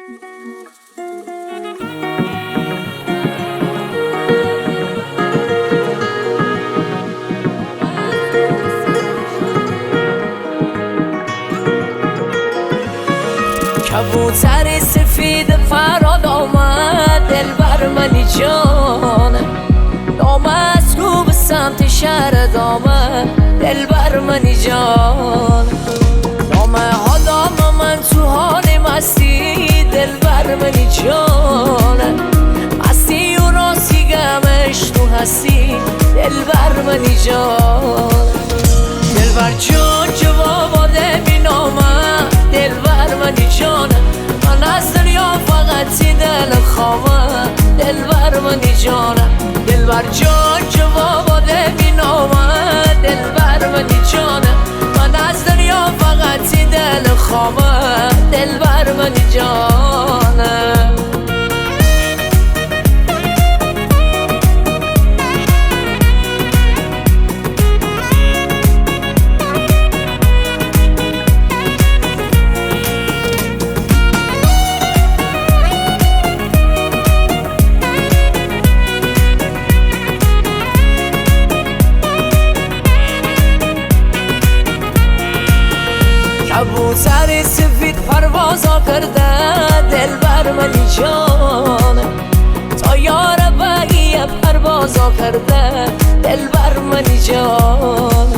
کبوتر سفید فراد آمد دلبر منی جانم، نامست کو به سمت شهرت آمد دلبر منی جانم. نامه ها دام من تو حال مستی دلبر منی جانم، مستی و راستی گمش تو هستی دلبر منی جانم. دلبر جان جواب آده بی نامه دلبر منی جانم، من از دنیا فقط دل خواهم دلبر منی جانم. دلبر جان جواب آده بی نامه دلبر منی جانم، من از دنیا فقط دل خواهم دلبر منی جانم. کبوتر سفید پروازا کرده دلبر منی جانم، طیار بقیه پروازا کرده دلبر منی جانم.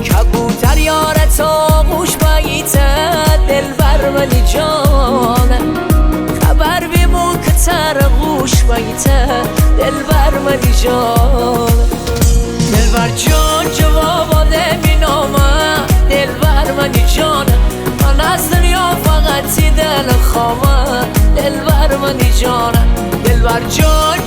کبوتر یارت آغوش بگیته دلبر منی جانم، خبر بیمون که تر غوش بگیته دلبر منی جانم. دلبر جان جواب آده بی نامه دلبر منی جانم، من از دنیا فقط دل خواهم دلبر منی جانم. دلبر جان